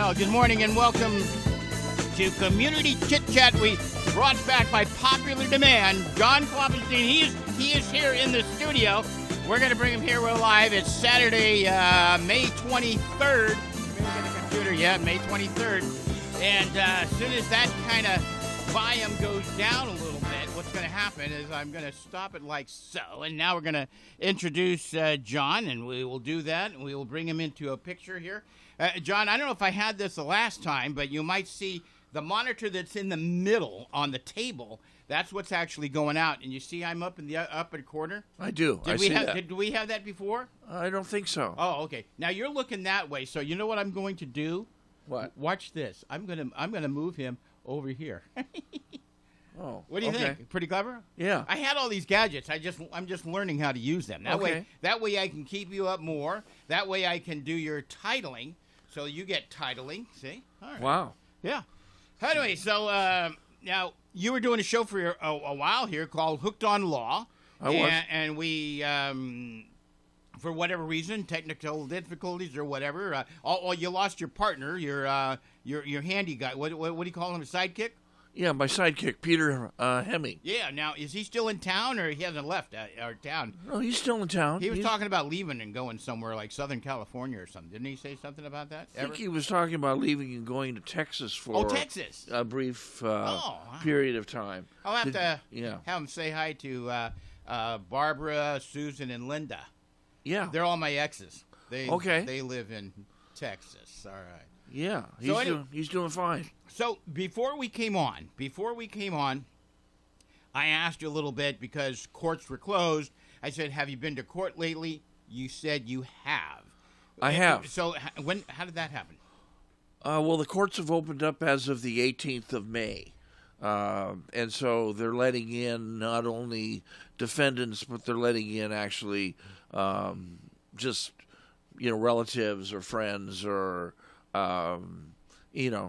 Well, good morning and welcome to Community Chit Chat. We brought back by popular demand John Klopfenstein. He is here in the studio. We're going to bring him here. We're live. It's Saturday, May 23rd. Maybe get a computer. Yeah, May 23rd. And as soon as that kind of volume goes down a little bit, what's going to happen is I'm going to stop it like so. And now we're going to introduce John, and we will do that. And we will bring him into a picture here. John, I don't know if I had this the last time, but you might see the monitor that's in the middle on the table. That's what's actually going out. And you see I'm up in the upper corner? I do. Did we have that before? I don't think so. Oh, okay. Now you're looking that way, so you know what I'm going to do? What? Watch this. I'm gonna move him over here. Oh. What do you think? Pretty clever? Yeah. I had all these gadgets. I'm just learning how to use them. That way I can keep you up more. That way I can do your titling. So you get titling. See? All right. Wow. Yeah. Anyway, so now you were doing a show for a while here called Hooked on Law. I was. And we, for whatever reason, technical difficulties or whatever, you lost your partner, your handy guy. What do you call him? A sidekick? Yeah, my sidekick, Peter Hemme. Yeah. Now, is he still in town, or he hasn't left our town? No, he's still in town. He was talking about leaving and going somewhere like Southern California or something. Didn't he say something about that? I think he was talking about leaving and going to Texas for Texas. A brief period of time. I'll have to have him say hi to Barbara, Susan, and Linda. Yeah. They're all my exes. They live in Texas. All right. Yeah, he's doing fine. So before we came on, I asked you a little bit because courts were closed. I said, "Have you been to court lately?" You said you have. I have. So how did that happen? Well, the courts have opened up as of the 18th of May. And so they're letting in not only defendants, but they're letting in actually just, relatives or friends or,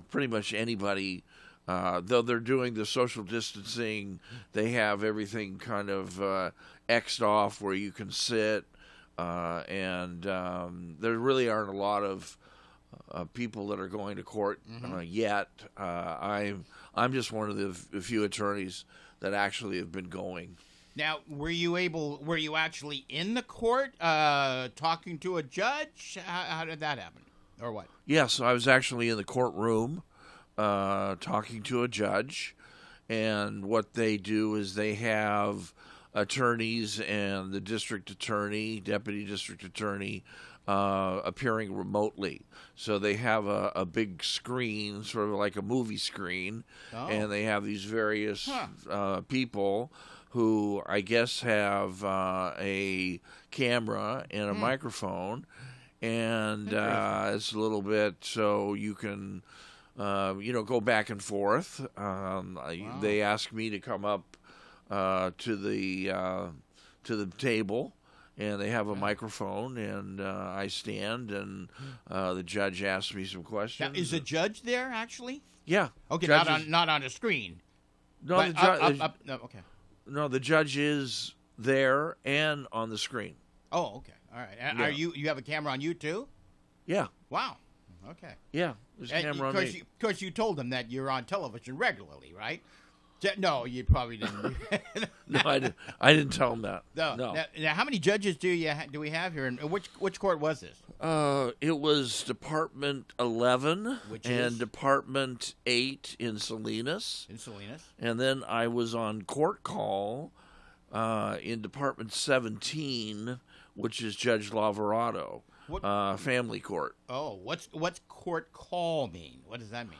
pretty much anybody. Though they're doing the social distancing, they have everything kind of X'd off where you can sit. And there really aren't a lot of people that are going to court yet. I'm just one of the few attorneys that actually have been going. Now, were you actually in the court talking to a judge? How did that happen? Or what? Yes, I was actually in the courtroom talking to a judge. And what they do is they have attorneys and the district attorney, deputy district attorney, appearing remotely. So they have a big screen, sort of like a movie screen, and they have these various people who I guess have a camera and a microphone, and it's a little bit so you can, go back and forth. They asked me to come up to the table. And they have a microphone, and I stand, and the judge asks me some questions. Now, is a judge there, actually? Yeah. Okay, not on a screen. No, okay. No, the judge is there and on the screen. Oh, okay. All right. And are you have a camera on you, too? Yeah. Wow. Okay. Yeah, there's a camera on me. Because you told them that you're on television regularly, right? No, you probably didn't. No, I didn't tell him that. No. Now, how many judges do we have here, and which court was this? It was Department 11 and Department 8 in Salinas. In Salinas. And then I was on court call in Department 17, which is Judge Lavarado, family court. Oh, what's court call mean? What does that mean?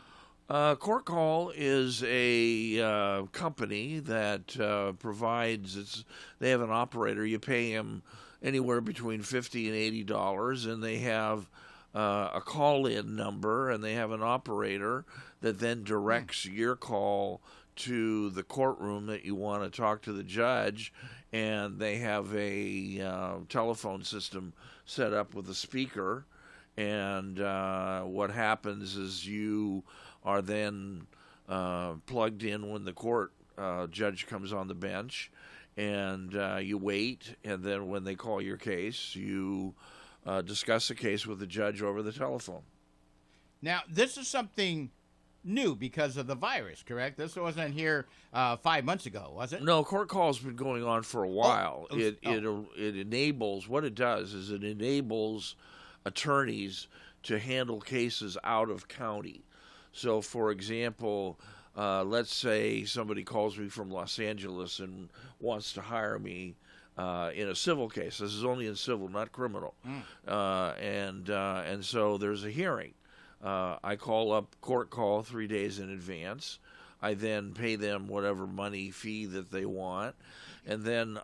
Court Call is a company that provides. They have an operator. You pay him anywhere between $50 and $80, and they have a call-in number, and they have an operator that then directs your call to the courtroom that you want to talk to the judge, and they have a telephone system set up with a speaker, and what happens is you are then plugged in when the court judge comes on the bench, and you wait, and then when they call your case, you discuss the case with the judge over the telephone. Now, this is something new because of the virus, correct? This wasn't here 5 months ago, was it? No, court call has been going on for a while. It enables, what it does is it enables attorneys to handle cases out of county. So, for example, let's say somebody calls me from Los Angeles and wants to hire me in a civil case. This is only in civil, not criminal. And so there's a hearing. I call up court call 3 days in advance. I then pay them whatever money fee that they want. And then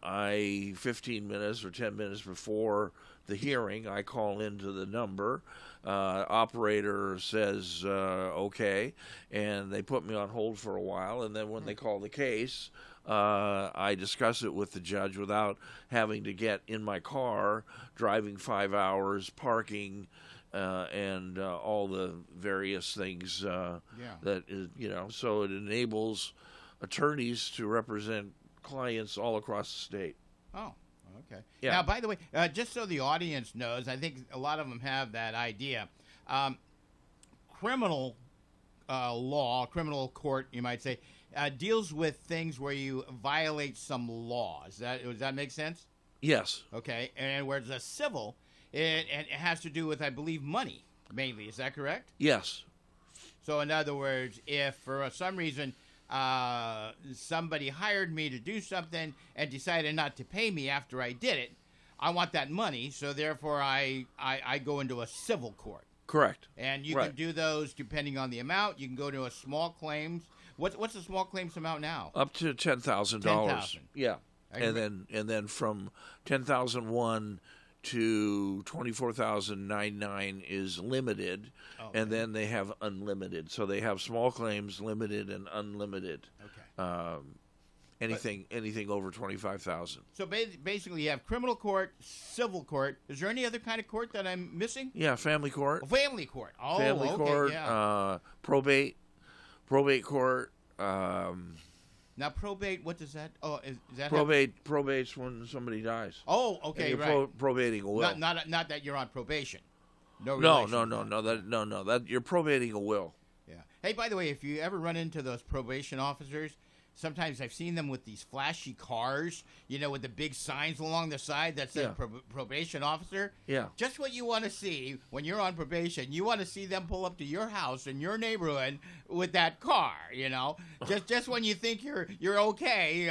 15 minutes or 10 minutes before the hearing, I call into the number. Operator says, okay, and they put me on hold for a while. And then when they call the case, I discuss it with the judge without having to get in my car, driving 5 hours, parking, and all the various things that is, so it enables attorneys to represent clients all across the state. Oh, okay. Yeah. Now, by the way, just so the audience knows, I think a lot of them have that idea. Criminal law, criminal court, you might say, deals with things where you violate some law. Does that make sense? Yes. Okay. And whereas a civil, it has to do with, I believe, money mainly. Is that correct? Yes. So, in other words, if for some reason somebody hired me to do something and decided not to pay me after I did it, I want that money. So, therefore, I go into a civil court. Correct. And you can do those depending on the amount. You can go to a small claims. What's the small claims amount now? Up to $10,000. $10,000. Yeah. And then from 10,001 to 24,099 is limited, and then they have unlimited. So they have small claims, limited, and unlimited. Okay. Anything over 25,000. So basically, you have criminal court, civil court. Is there any other kind of court that I'm missing? Yeah, family court. Oh, family court. Oh, family okay, court. Yeah. Probate court. Now, probate. What does that? Oh, is that Probate's when somebody dies. Oh, okay, and you're right. Probating a will. Not that you're on probation. No. No. That you're probating a will. Yeah. Hey, by the way, if you ever run into those probation officers, sometimes I've seen them with these flashy cars, with the big signs along the side that says probation officer. Yeah. Just what you want to see when you're on probation. You want to see them pull up to your house in your neighborhood with that car, Just when you think you're okay,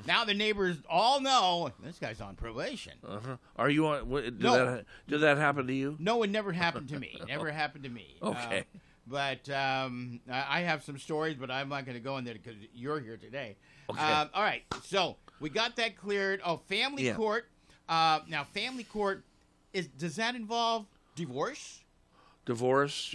now the neighbors all know this guy's on probation. Uh-huh. Are you on? Did that happen to you? No, it never happened to me. Never happened to me. Okay. But I have some stories, but I'm not going to go in there because you're here today. Okay. All right. So we got that cleared. Oh, family court. Now, family court, does that involve divorce? Divorce,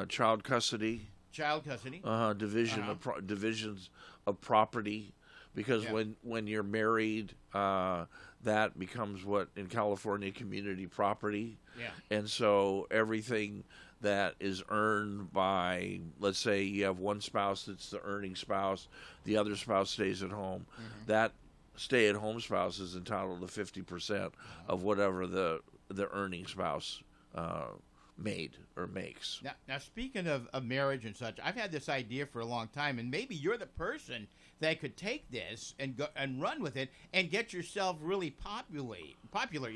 child custody. Child custody. Divisions of property. Because when you're married, that becomes what in California community property. Yeah. And so everything that is earned by, let's say you have one spouse that's the earning spouse, the other spouse stays at home. Mm-hmm. That stay-at-home spouse is entitled to 50% of whatever the earning spouse made or makes. Now speaking of marriage and such, I've had this idea for a long time, and maybe you're the person that could take this and go and run with it and get yourself really popular,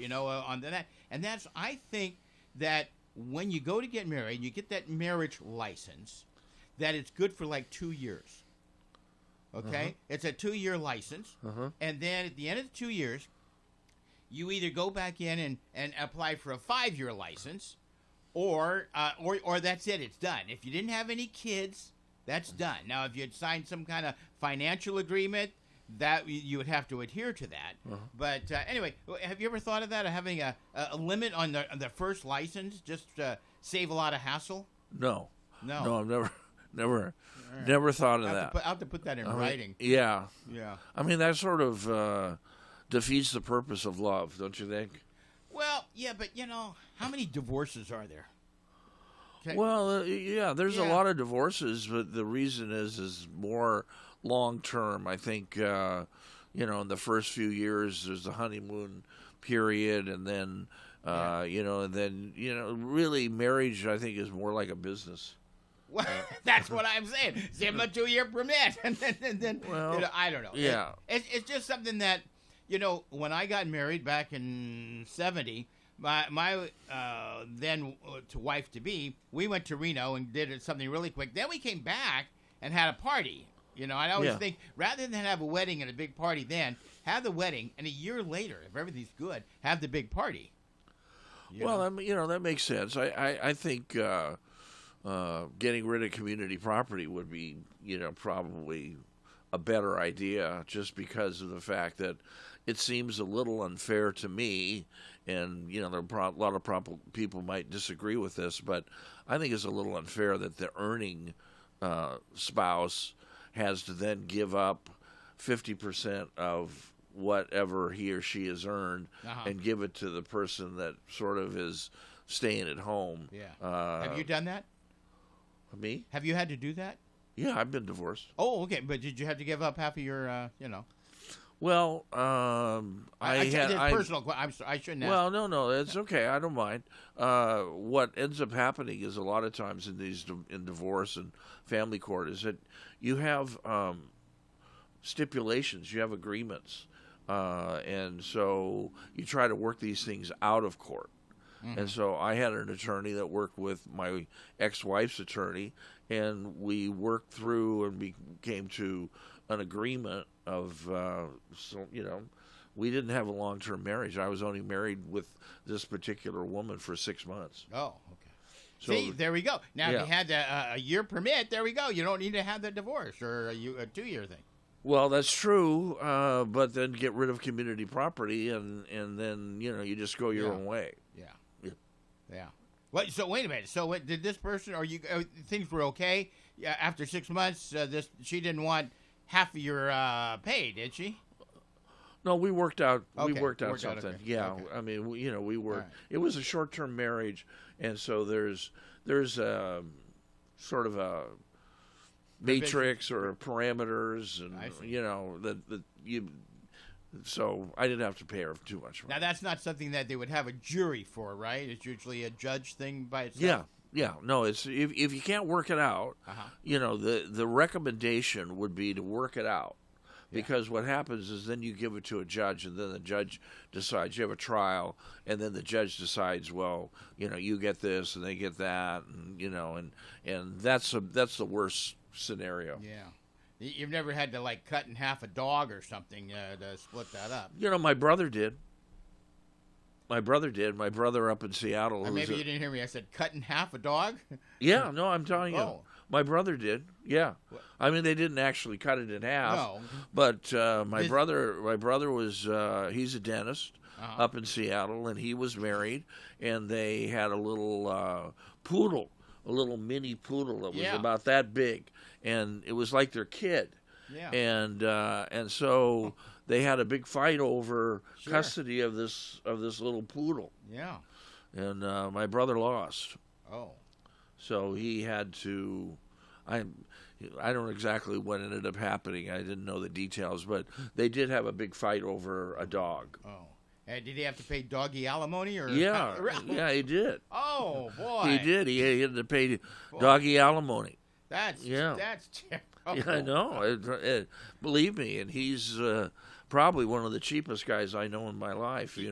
on that. And that's, I think that when you go to get married, you get that marriage license, that it's good for like 2 years. Okay? Uh-huh. It's a 2-year license. Uh-huh. And then at the end of the 2 years, you either go back in and apply for a 5-year license, or that's it. It's done. If you didn't have any kids, that's done. Now, if you had signed some kind of financial agreement, that you would have to adhere to that. Uh-huh. But anyway, have you ever thought of that, of having a limit on the first license, just to save a lot of hassle? No, I've never thought of that. I'll have to put that in writing. Yeah. I mean, that sort of defeats the purpose of love, don't you think? Well, yeah, but how many divorces are there? Okay. Well, there's a lot of divorces, but the reason is more long term. I think in the first few years there's the honeymoon period, and then And then really marriage I think is more like a business. Well, that's what I'm saying. Give them a 2-year permit, and then I don't know. Yeah, it's just something that when I got married back in '70, my then to wife to be, we went to Reno and did something really quick. Then we came back and had a party. I always think rather than have a wedding and a big party, then have the wedding, and a year later, if everything's good, have the big party. That makes sense. I think getting rid of community property would be, probably a better idea, just because of the fact that it seems a little unfair to me, and there are a lot of people might disagree with this, but I think it's a little unfair that the earning spouse has to then give up 50% of whatever he or she has earned and give it to the person that sort of is staying at home. Yeah. Have you done that? Me? Have you had to do that? Yeah, I've been divorced. Oh, okay. But did you have to give up half of your, Well, personal. I'm sorry, I shouldn't ask. Well, no, it's okay. I don't mind. What ends up happening is a lot of times in divorce and family court is that you have stipulations, you have agreements, and so you try to work these things out of court. Mm-hmm. And so I had an attorney that worked with my ex-wife's attorney, and we worked through and came to an agreement of, we didn't have a long-term marriage. I was only married with this particular woman for 6 months. Oh, okay. So, see, there we go. Now, if you had a year permit, there we go. You don't need to have the divorce or a 2-year thing. Well, that's true, but then get rid of community property, and then, you just go your own way. Yeah. Well, so wait a minute. So did this person, or things were okay? After 6 months, she didn't want half of your pay, did she? No, we worked out. Okay. We worked out something. Okay. Yeah, okay. I mean, we worked. Right. It was a short-term marriage, and so there's sort of a matrix or parameters, and that you. So I didn't have to pay her too much money. Now that's not something that they would have a jury for, right? It's usually a judge thing by itself. Yeah. No, it's if you can't work it out, the recommendation would be to work it out, because what happens is then you give it to a judge, and then the judge decides. You have a trial, and then the judge decides. Well, you get this, and they get that, and that's the worst scenario. Yeah. You've never had to cut in half a dog or something to split that up. My brother did. My brother up in Seattle. Maybe you didn't hear me. I said cut in half a dog. Yeah, no, I'm telling you. Oh. My brother did. Yeah, I mean they didn't actually cut it in half. No. But my brother was he's a dentist up in Seattle, and he was married, and they had a little poodle. A little mini poodle that was about that big, and it was like their kid. Yeah. And so they had a big fight over custody of this little poodle. Yeah. And my brother lost. Oh. So he had to. I don't know exactly what ended up happening. I didn't know the details, but they did have a big fight over a dog. Oh. Did he have to pay doggy alimony? Or Yeah, he did. Oh boy, he did. He had to pay doggy alimony. That's terrible. Yeah, I know. Believe me, and he's probably one of the cheapest guys I know in my life. He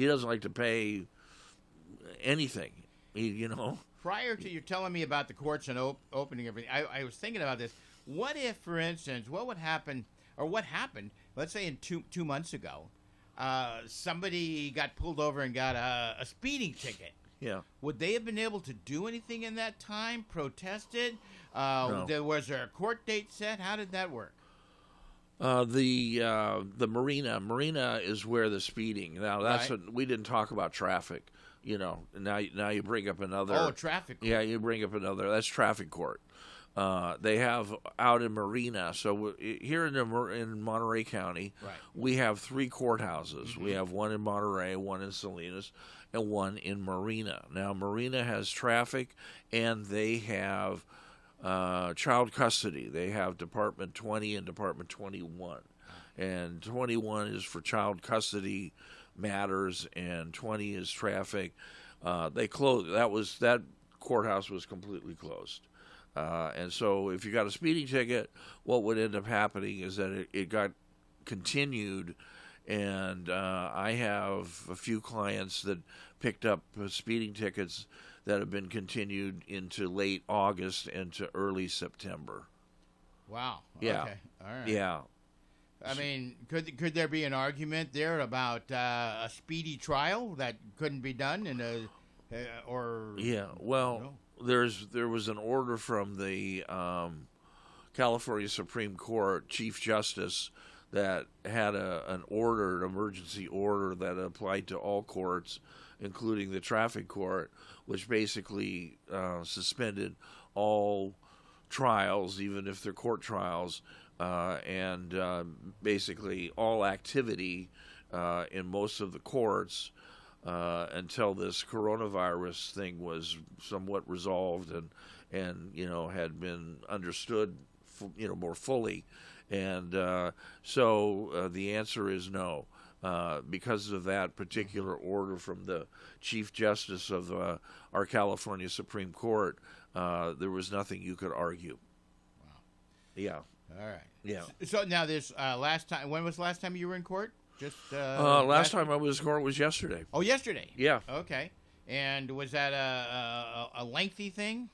doesn't like to pay anything. Prior to you telling me about the courts and opening everything, I was thinking about this. What if, for instance, what would happen, or what happened? Let's say in two months ago. Somebody got pulled over and got a speeding ticket. Yeah. Would they have been able to do anything in that time? Protested? No. Was there a court date set? How did that work? The marina is where the speeding. Now that's we didn't talk about traffic. Now you bring up another. Traffic court. Yeah, you bring up another. That's traffic court. They have out in Marina. So here in Monterey County, we have 3 courthouses. Mm-hmm. We have one in Monterey, one in Salinas, and one in Marina. Now, Marina has traffic, and they have child custody. They have Department 20 and Department 21. And 21 is for child custody matters, and 20 is traffic. They closed. That courthouse was completely closed. And so if you got a speeding ticket, what would end up happening is that it got continued. And I have a few clients that picked up speeding tickets that have been continued into late August and to early September. Wow. Yeah. Okay. All right. Yeah. I mean, could there be an argument there about a speedy trial that couldn't be done in or? Yeah. Well, there was an order from the California Supreme Court Chief Justice that had an emergency order that applied to all courts, including the traffic court, which basically suspended all trials, even if they're court trials, and basically all activity in most of the courts until this coronavirus thing was somewhat resolved and had been understood more fully. And so the answer is no. Because of that particular order from the Chief Justice of our California Supreme Court, there was nothing you could argue. Wow. Yeah. All right. Yeah. So now this last time, when was the last time you were in court? Just last time I was in court was yesterday. Oh, yesterday. Yeah. Okay. And was that a lengthy thing?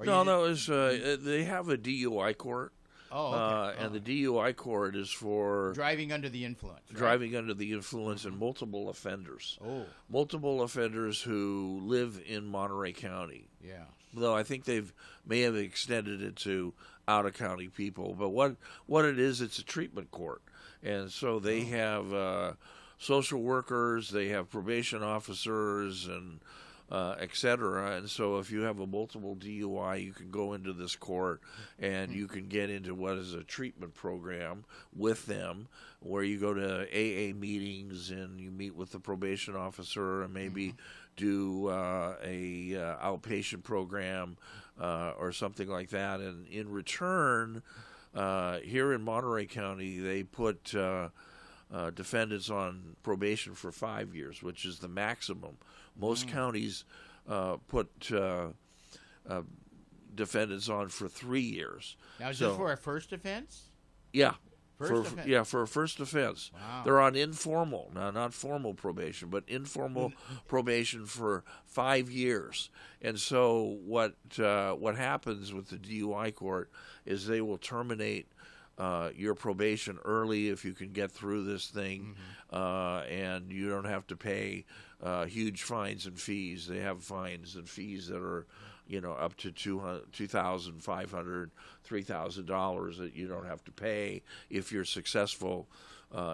No, it was. They have a DUI court. Oh, okay. And the DUI court is for driving under the influence. Right? Driving under the influence and multiple offenders. Oh. Multiple offenders who live in Monterey County. Yeah. Though I think may have extended it to out-of-county people. But what it is, it's a treatment court. And so they have social workers, they have probation officers, and et cetera. And so if you have a multiple DUI, you can go into this court and you can get into what is a treatment program with them, where you go to AA meetings and you meet with the probation officer and maybe do a outpatient program or something like that. And in return, here in Monterey County, they put defendants on probation for 5 years, which is the maximum. Most counties put defendants on for 3 years. Now, is this for a first offense? Yeah. First offense? Yeah, for a first offense. Wow. They're on informal, not formal probation, but informal probation for 5 years. And so what happens with the DUI court is they will terminate your probation early if you can get through this thing, and you don't have to pay huge fines and fees. They have fines and fees that are, up to $2,500, $3,000 that you don't have to pay if you're successful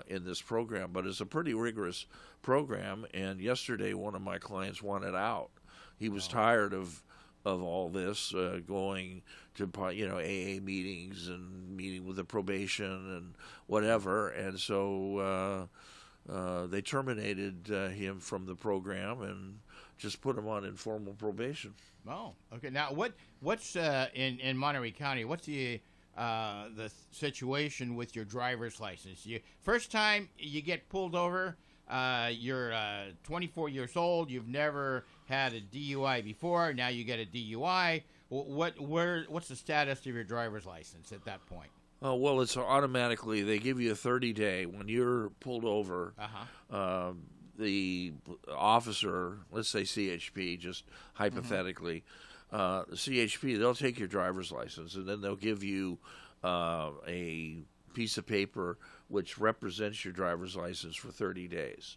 in this program. But it's a pretty rigorous program. And yesterday, one of my clients wanted out. He was tired of all this, going to AA meetings and meeting with the probation and whatever, and so they terminated him from the program and just put him on informal probation. Oh, okay. Now, what's in Monterey County? What's the situation with your driver's license? First time you get pulled over, you're 24 years old. You've never had a DUI before. Now you get a DUI. What's the status of your driver's license at that point? Well, it's automatically, they give you a 30-day. When you're pulled over, the officer, let's say CHP, just hypothetically, the CHP, they'll take your driver's license, and then they'll give you a piece of paper which represents your driver's license for 30 days.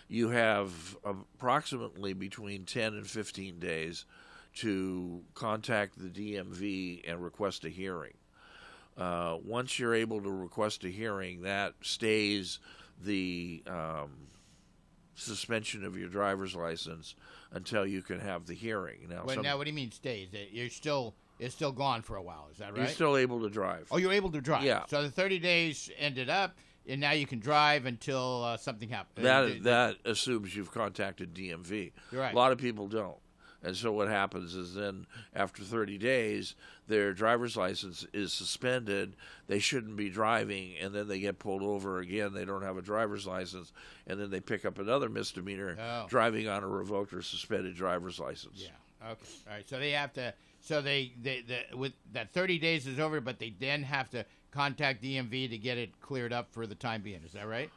You have approximately between 10 and 15 days to contact the DMV and request a hearing. Once you're able to request a hearing, that stays the suspension of your driver's license until you can have the hearing. Now, now what do you mean stays? It's still gone for a while. Is that right? You're still able to drive. Oh, you're able to drive. Yeah. So the 30 days ended up, and now you can drive until something happens. That assumes you've contacted DMV. You're right. A lot of people don't. And so what happens is then after 30 days, their driver's license is suspended. They shouldn't be driving, and then they get pulled over again. They don't have a driver's license, and then they pick up another misdemeanor driving on a revoked or suspended driver's license. Yeah. Okay. All right. So they have to. So they with that 30 days is over, but they then have to contact DMV to get it cleared up for the time being. Is that right?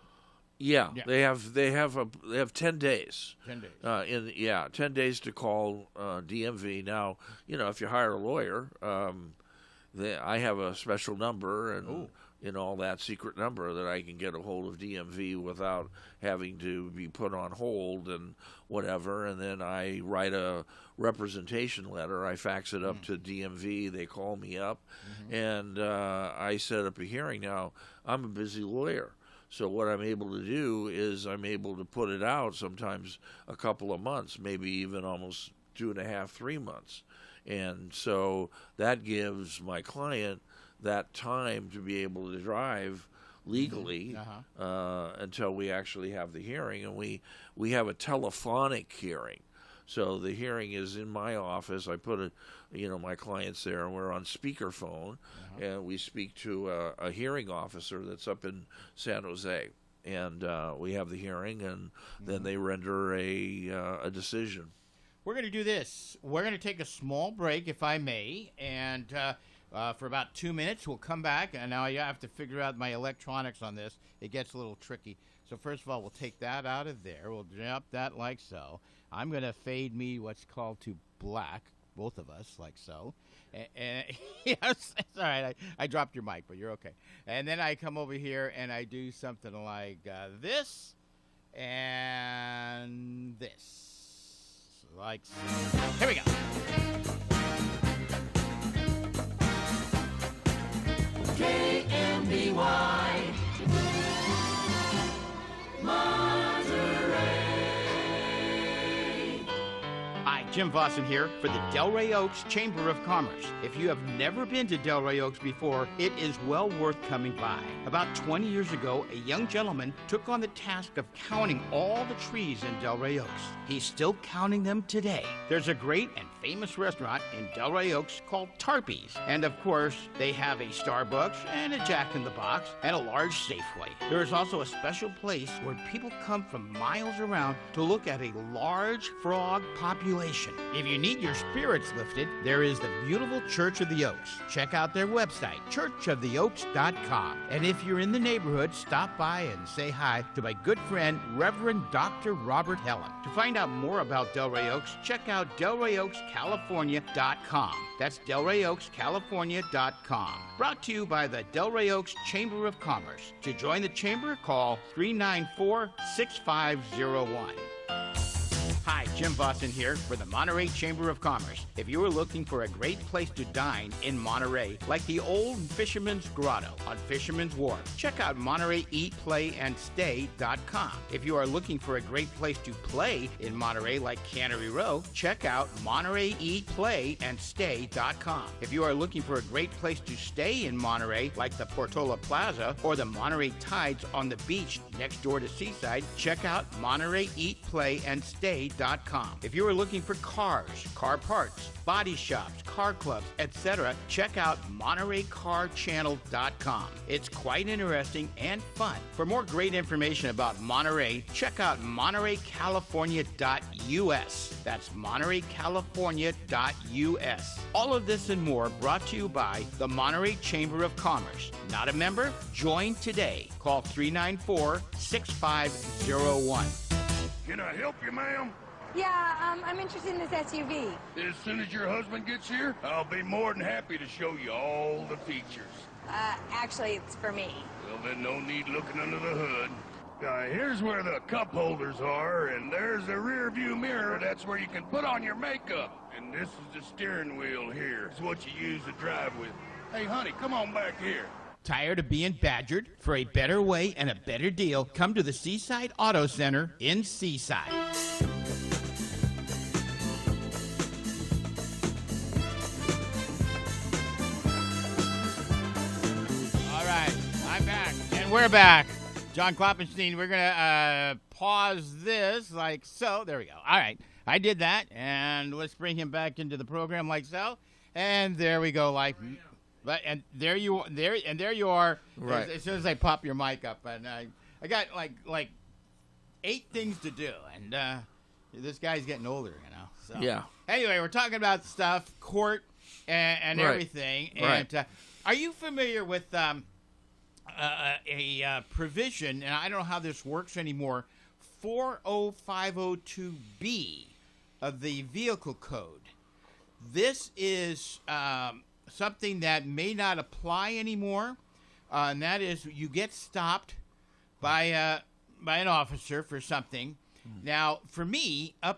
Yeah. They have 10 days. 10 days. 10 days to call DMV. Now, if you hire a lawyer, I have a special number and all that secret number that I can get a hold of DMV without having to be put on hold and whatever. And then I write a representation letter. I fax it up to DMV. They call me up, and I set up a hearing. Now, I'm a busy lawyer. So what I'm able to do is I'm able to put it out sometimes a couple of months, maybe even almost 2.5, 3 months. And so that gives my client that time to be able to drive legally until we actually have the hearing. And we have a telephonic hearing. So the hearing is in my office. I put my clients there, and we're on speakerphone, and we speak to a hearing officer that's up in San Jose, and we have the hearing, and then they render a decision. We're going to do this. We're going to take a small break, if I may, and for about 2 minutes, we'll come back, and now you have to figure out my electronics on this. It gets a little tricky. So first of all, we'll take that out of there. We'll drop that like so. I'm going to fade me what's called to black, both of us, like so. And yes, it's all right. I dropped your mic, but you're okay. And then I come over here and I do something like this and this. Like so. Here we go. KMBY. Jim Vossen here for the Delray Oaks Chamber of Commerce. If you have never been to Delray Oaks before, it is well worth coming by. About 20 years ago, a young gentleman took on the task of counting all the trees in Delray Oaks. He's still counting them today. There's a great and famous restaurant in Delray Oaks called Tarpey's. And of course, they have a Starbucks and a Jack in the Box and a large Safeway. There is also a special place where people come from miles around to look at a large frog population. If you need your spirits lifted, there is the beautiful Church of the Oaks. Check out their website, churchoftheoaks.com. And if you're in the neighborhood, stop by and say hi to my good friend, Reverend Dr. Robert Helen. To find out more about Delray Oaks, check out delrayoakscalifornia.com. That's delrayoakscalifornia.com. Brought to you by the Delray Oaks Chamber of Commerce. To join the chamber, call 394-6501. Hi, Jim Vossen here for the Monterey Chamber of Commerce. If you are looking for a great place to dine in Monterey, like the old Fisherman's Grotto on Fisherman's Wharf, check out MontereyEatPlayAndStay.com. If you are looking for a great place to play in Monterey, like Cannery Row, check out MontereyEatPlayAndStay.com. If you are looking for a great place to stay in Monterey, like the Portola Plaza or the Monterey Tides on the beach next door to Seaside, check out MontereyEatPlayAndStay.com. If you are looking for cars, car parts, body shops, car clubs, etc., check out MontereyCarChannel.com. It's quite interesting and fun. For more great information about Monterey, check out MontereyCalifornia.us. That's MontereyCalifornia.us. All of this and more brought to you by the Monterey Chamber of Commerce. Not a member? Join today. Call 394-6501. Can I help you, ma'am? Yeah, I'm interested in this SUV. As soon as your husband gets here, I'll be more than happy to show you all the features. Actually, it's for me. Well, then no need looking under the hood. Here's where the cup holders are, and there's the rear view mirror. That's where you can put on your makeup. And this is the steering wheel here. It's what you use to drive with. Hey, honey, come on back here. Tired of being badgered? For a better way and a better deal, come to the Seaside Auto Center in Seaside. All right, I'm back, and we're back. John Klopfenstein, we're going to pause this like so. There we go. All right. I did that, and let's bring him back into the program like so. And there we go, and there you are. Right. As soon as I pop your mic up, and I got like 8 things to do, and this guy's getting older, So Yeah. Anyway, we're talking about stuff, court, and Right. everything. Right. And are you familiar with a provision? And I don't know how this works anymore. 40502B of the Vehicle Code. This is something that may not apply anymore, and that is you get stopped by an officer for something. Now, for me, I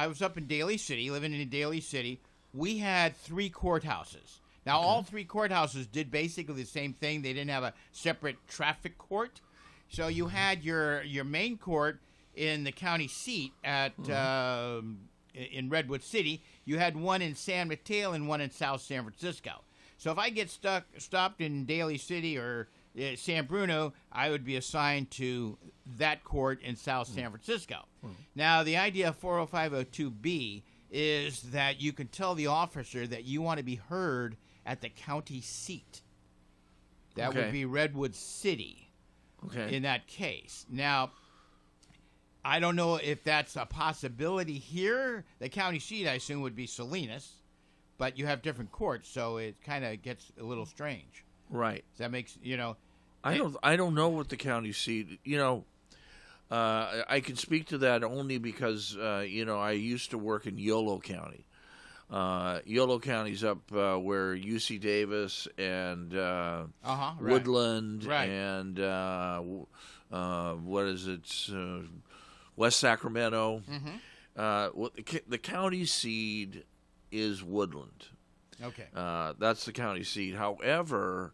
was up in Daly City, living in Daly City. We had 3 courthouses. Now, all 3 courthouses did basically the same thing. They didn't have a separate traffic court. So you had your main court in the county seat in Redwood City. You had one in San Mateo and one in South San Francisco. So if I get stopped in Daly City or San Bruno, I would be assigned to that court in South San Francisco. Now, the idea of 40502B is that you can tell the officer that you want to be heard at the county seat. That would be Redwood City in that case. Now, I don't know if that's a possibility here. The county seat, I assume, would be Salinas, but you have different courts, so it kind of gets a little strange. Right. That makes, I don't know what the county seat. I can speak to that only because I used to work in Yolo County. Yolo County's up where UC Davis and Woodland and what is it? West Sacramento. The county seat is Woodland. Okay. That's the county seat. However,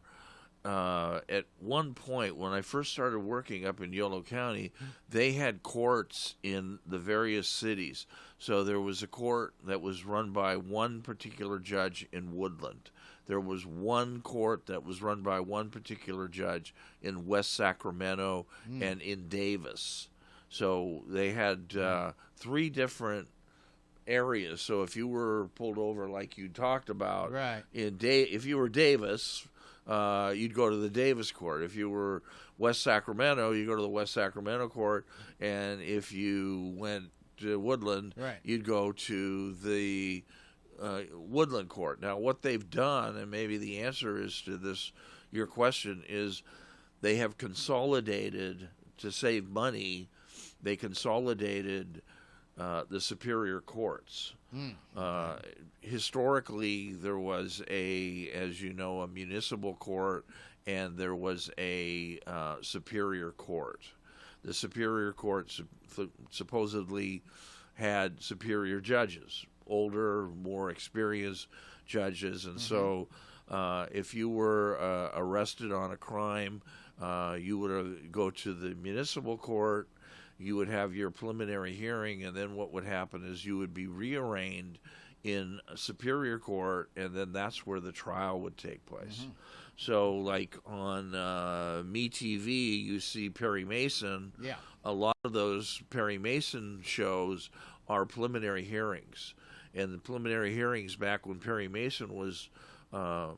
at one point when I first started working up in Yolo County, they had courts in the various cities. So there was a court that was run by one particular judge in Woodland. There was one court that was run by one particular judge in West Sacramento and in Davis. So they had 3 different areas. So if you were pulled over like you talked about, if you were Davis, you'd go to the Davis court. If you were West Sacramento, you go to the West Sacramento court. And if you went to Woodland, you'd go to the Woodland court. Now, what they've done, and maybe the answer is to your question, is they have consolidated to save money. They consolidated the superior courts. Historically, there was as you know, a municipal court, and there was a superior court. The superior court supposedly had superior judges, older, more experienced judges, and so if you were arrested on a crime, you would go to the municipal court. You would have your preliminary hearing, and then what would happen is you would be rearranged in a superior court, and then that's where the trial would take place. So, like on MeTV, you see Perry Mason. Yeah. A lot of those Perry Mason shows are preliminary hearings. And the preliminary hearings back when Perry Mason was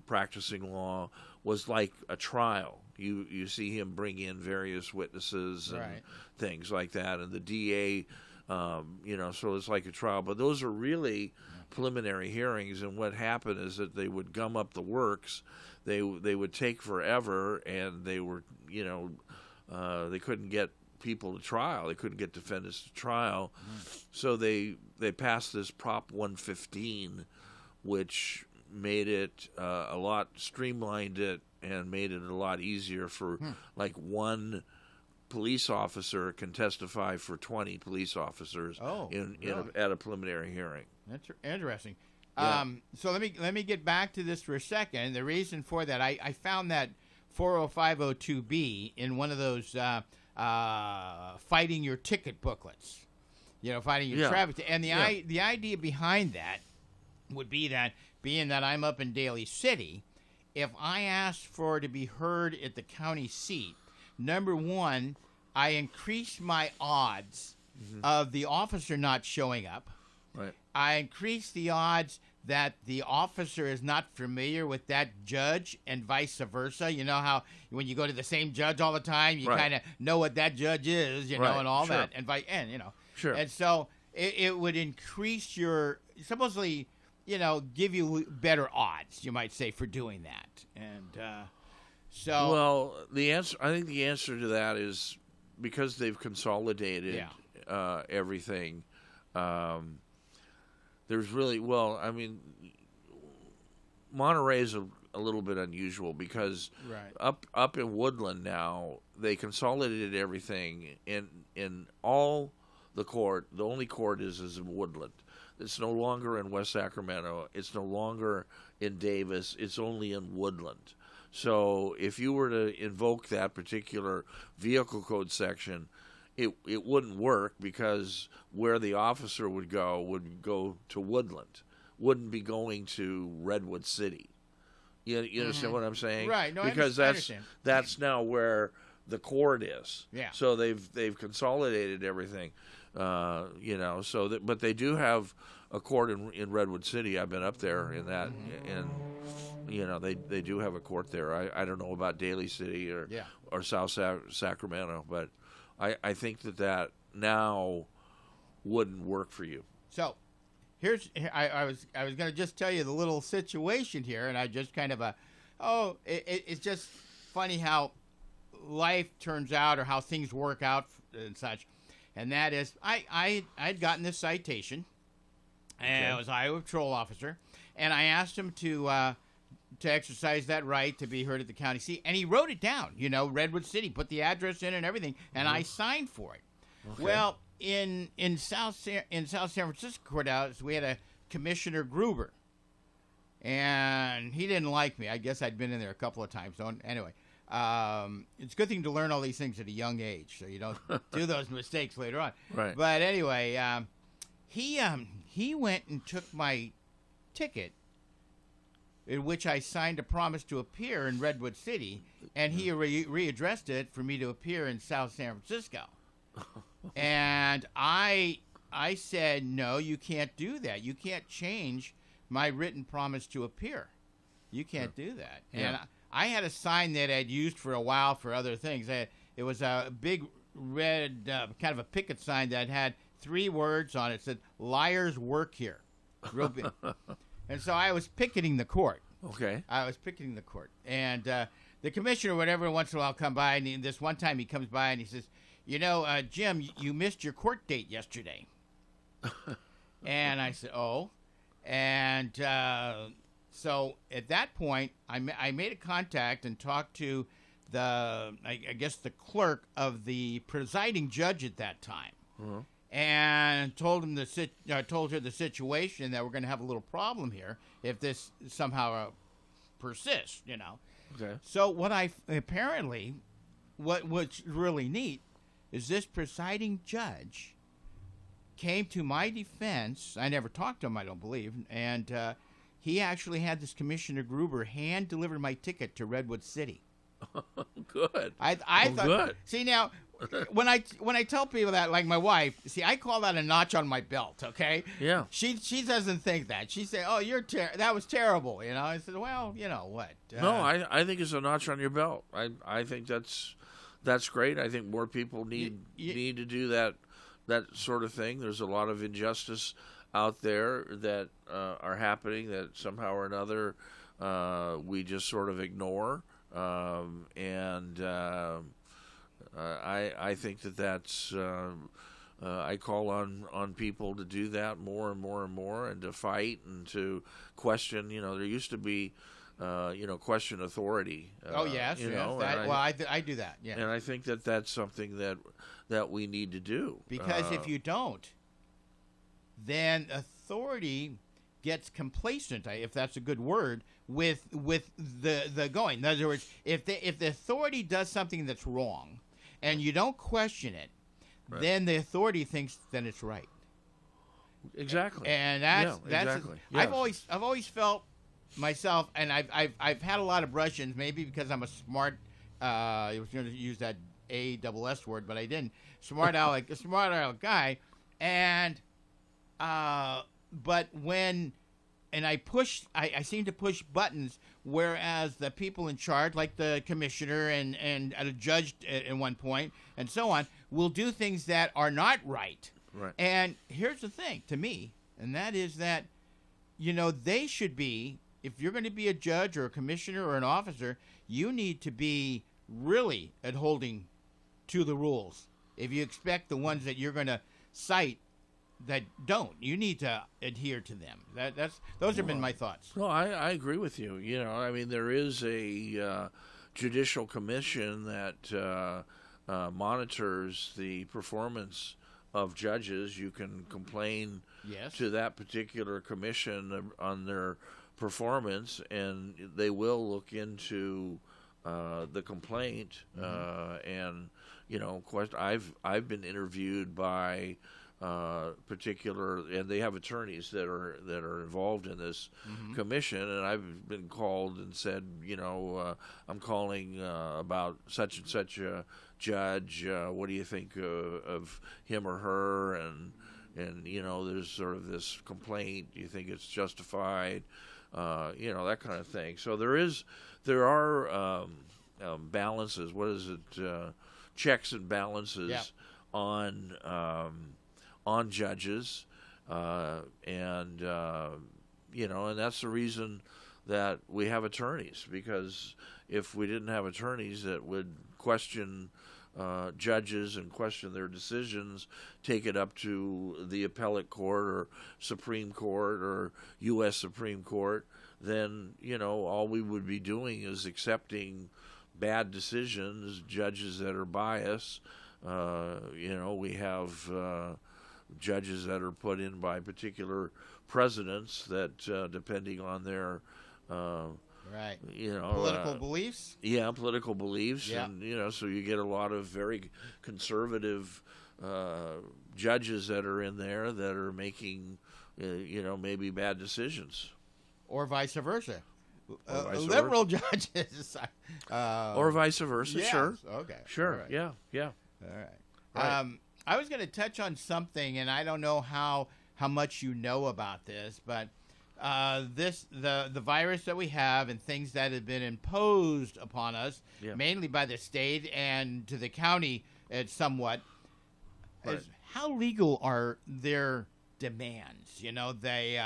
practicing law was like a trial. You see him bring in various witnesses and things like that, and the DA, so it's like a trial. But those are really preliminary hearings, and what happened is that they would gum up the works. They would take forever, and they were, they couldn't get people to trial. They couldn't get defendants to trial. So they passed this Prop 115, which made it a lot, streamlined it, and made it a lot easier for like one police officer can testify for 20 police officers at a preliminary hearing. That's interesting. Yeah. So let me get back to this for a second. The reason for that, I found that 40502B in one of those fighting your ticket booklets. Fighting your traffic. And the idea behind that would be that, being that I'm up in Daly City, if I asked for to be heard at the county seat, number one, I increase my odds of the officer not showing up. Right. I increase the odds that the officer is not familiar with that judge and vice versa. You know how when you go to the same judge all the time, you Right. kind of know what that judge is, you know, Right, and all sure. that. And you know. Sure. And so it would increase your, supposedly, you know, give you better odds, you might say, for doing that. And so. Well, I think the answer to that is because they've consolidated everything. There's really, I mean, Monterey is a little bit unusual because up in Woodland now they consolidated everything in all the court. The only court is in Woodland. It's no longer in West Sacramento. It's no longer in Davis. It's only in Woodland. So if you were to invoke that particular vehicle code section, it wouldn't work because where the officer would go to Woodland, wouldn't be going to Redwood City. You understand what I'm saying? Right. No, because I understand. that's now where the court is. Yeah. So they've consolidated everything. But they do have a court in Redwood City. I've been up there in that, and they do have a court there. I don't know about Daly City or South Sacramento, but I think that now wouldn't work for you. So, I was going to just tell you the little situation here, and I just kind of it's just funny how life turns out or how things work out and such. And that is, I'd gotten this citation, and I was Iowa patrol officer, and I asked him to exercise that right to be heard at the county seat, and he wrote it down. Redwood City, put the address in and everything, and I signed for it. Okay. Well, in South San Francisco courthouse, we had a Commissioner Gruber, and he didn't like me. I guess I'd been in there a couple of times. So anyway. It's a good thing to learn all these things at a young age, so you don't do those mistakes later on. Right. But anyway, he went and took my ticket, in which I signed a promise to appear in Redwood City, and he readdressed it for me to appear in South San Francisco. And I said, no, you can't do that. You can't change my written promise to appear. You can't do that. Yeah. And I had a sign that I'd used for a while for other things. It was a big red, kind of a picket sign that had 3 words on it. It said, "Liars work here." Real big. And so I was picketing the court. Okay. I was picketing the court. And the commissioner, whatever, once in a while come by. And this one time he comes by and he says, Jim, you missed your court date yesterday. And I said, oh. And so at that point, I made a contact and talked to I guess the clerk of the presiding judge at that time, and told her the situation, that we're going to have a little problem here if this somehow persists. Okay. So what's really neat is this presiding judge came to my defense. I never talked to him, I don't believe, and he actually had this Commissioner Gruber hand deliver my ticket to Redwood City. Good. I thought. Good. See now, when I tell people that, like my wife, I call that a notch on my belt. Okay. Yeah. She doesn't think that. She say, "Oh, that was terrible." I said, "Well, you know what?" No, I think it's a notch on your belt. I think that's great. I think more people need to do that sort of thing. There's a lot of injustice out there that are happening that somehow or another we just sort of ignore, and I think that's I call on people to do that more and more and more, and to fight and to question. There used to be question authority. Oh yes, I do that. Yeah, and I think that's something that we need to do, because if you don't, then authority gets complacent, if that's a good word, with the going. In other words, if the authority does something that's wrong, and you don't question it, right, then the authority thinks that it's right. Exactly. And that's exactly. I've always felt myself, and I've had a lot of brush-ins, maybe because I'm a smart. I was going to use that S word, but I didn't. Smart aleck guy, and but when. And I seem to push buttons, whereas the people in charge, like the commissioner and a judge at one point, and so on, will do things that are not right. Right. And here's the thing to me, and that is that, they should be, if you're going to be a judge or a commissioner or an officer, you need to be really holding to the rules. If you expect the ones that you're going to cite that don't, you need to adhere to them. Those have been my thoughts. No, I agree with you. There is a judicial commission that monitors the performance of judges. You can complain to that particular commission on their performance, and they will look into the complaint. And I've been interviewed by and they have attorneys that are involved in this commission, and I've been called and said, I'm calling about such and such a judge. What do you think of him or her? And there's sort of this complaint. Do you think it's justified? That kind of thing. So there are balances. What is it? Checks and balances on judges, and that's the reason that we have attorneys, because if we didn't have attorneys that would question judges and question their decisions, take it up to the appellate court or Supreme Court or U.S. Supreme Court, then, all we would be doing is accepting bad decisions, judges that are biased. We have judges that are put in by particular presidents that, depending on their, political beliefs. Yeah, political beliefs, yeah. And so you get a lot of very conservative judges that are in there that are making, maybe bad decisions, or vice versa. Liberal judges, or vice versa. Yes. Sure. Okay. Sure. Right. Yeah. All right. Right. I was going to touch on something, and I don't know how much you know about this, but the virus that we have and things that have been imposed upon us, mainly by the state and to the county, somewhat. Right. How legal are their demands? They,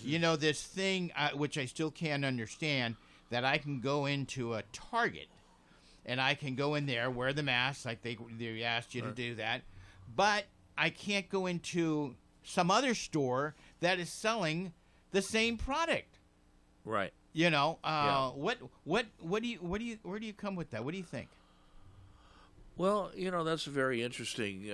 this thing which I still can't understand, that I can go into a Target. And I can go in there, wear the mask, like they asked you to do that. But I can't go into some other store that is selling the same product. Right. Where do you come with that? What do you think? Well, that's a very interesting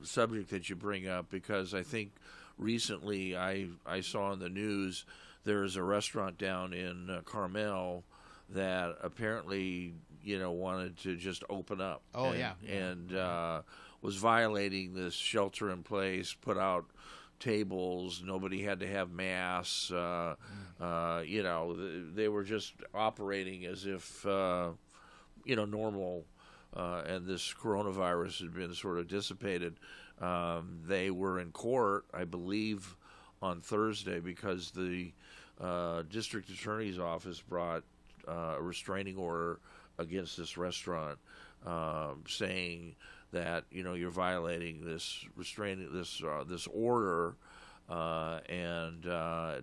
subject that you bring up, because I think recently I saw in the news there's a restaurant down in Carmel that apparently wanted to just open up. And was violating this shelter in place, put out tables, nobody had to have masks. They were just operating as if normal, and this coronavirus had been sort of dissipated. They were in court, I believe, on Thursday, because the district attorney's office brought a restraining order against this restaurant, saying that you're violating this order, and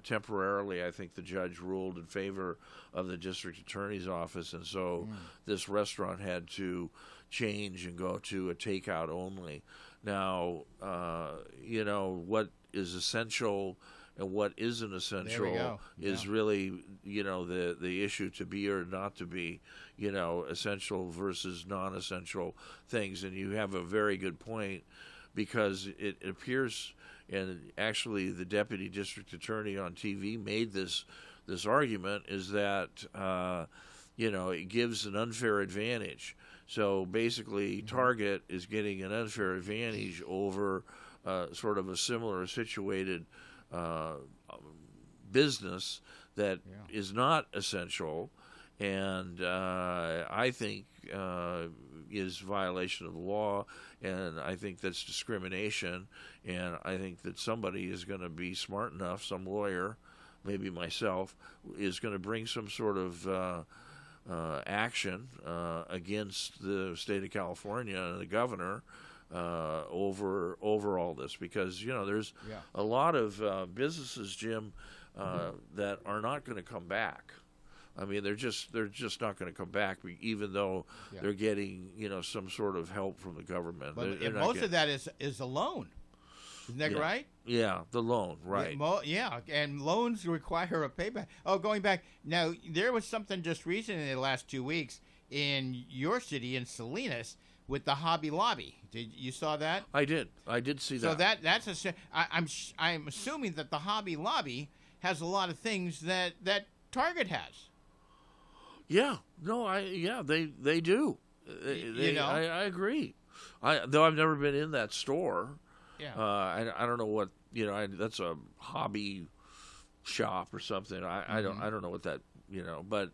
temporarily I think the judge ruled in favor of the district attorney's office, and so this restaurant had to change and go to a takeout only. Now, what is essential and what isn't essential is really, the issue to be or not to be, essential versus non-essential things. And you have a very good point, because it appears, and actually the deputy district attorney on TV made this argument, is that, it gives an unfair advantage. So basically Target is getting an unfair advantage over sort of a similar situated business that is not essential, and I think is violation of the law, and I think that's discrimination, and I think that somebody is going to be smart enough, some lawyer, maybe myself, is going to bring some sort of action against the state of California and the governor over all this, because there's a lot of businesses, Jim, that are not going to come back. I mean, they're just not going to come back, even though they're getting some sort of help from the government. But most of that is a loan, isn't that right? Yeah, the loan, right? And loans require a payback. Oh, going back now, there was something just recent in the last 2 weeks in your city in Salinas with the Hobby Lobby. Did you saw that? I did see that. So that's I'm assuming that the Hobby Lobby has a lot of things that Target has. Yeah, no, they do. I agree. Though I've never been in that store. Yeah. I don't know what that's a hobby shop or something. I don't know what that but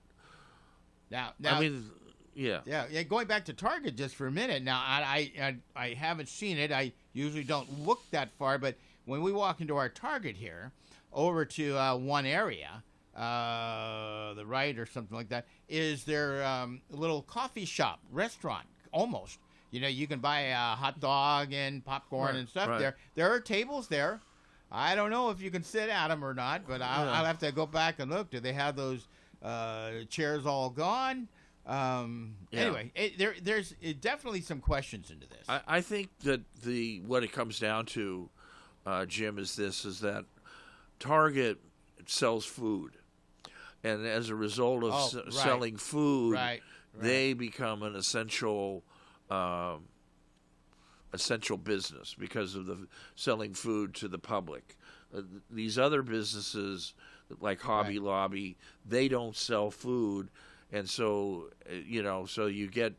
now I mean. Yeah. Going back to Target just for a minute. Now, I haven't seen it. I usually don't look that far, but when we walk into our Target here, over to one area, the right or something like that, is their little coffee shop, restaurant, almost. You can buy a hot dog and popcorn and stuff there. There are tables there. I don't know if you can sit at them or not, but I'll have to go back and look. Do they have those chairs all gone? Anyway, there's definitely some questions into this. I think that what it comes down to, Jim, is that Target sells food, and as a result of selling food, they become an essential business because of the selling food to the public. These other businesses, like Hobby Lobby, they don't sell food. And so, so you get,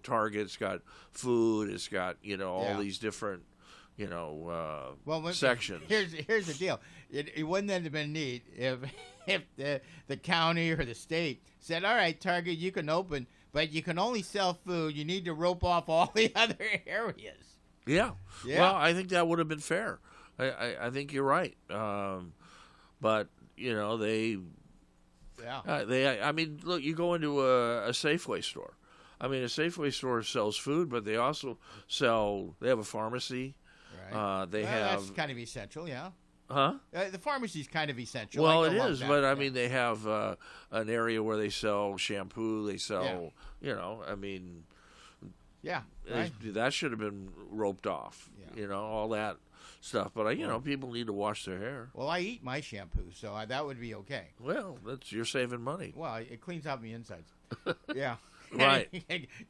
Target's got food, it's got, all these different, sections. Here's the deal. It wouldn't have been neat if the county or the state said, all right, Target, you can open, but you can only sell food. You need to rope off all the other areas. Yeah. Well, I think that would have been fair. I think you're right. But, they... Yeah. I mean, look, you go into a Safeway store. I mean, a Safeway store sells food, but they also they have a pharmacy. Right. That's kind of essential, yeah. Huh? The pharmacy's kind of essential. Well, it is, but I mean, they have an area where they sell shampoo. They sell, I mean... Yeah, right. That should have been roped off, all that stuff. But, people need to wash their hair. Well, I eat my shampoo, so that would be okay. Well, you're saving money. Well, it cleans out my insides. Yeah. Right.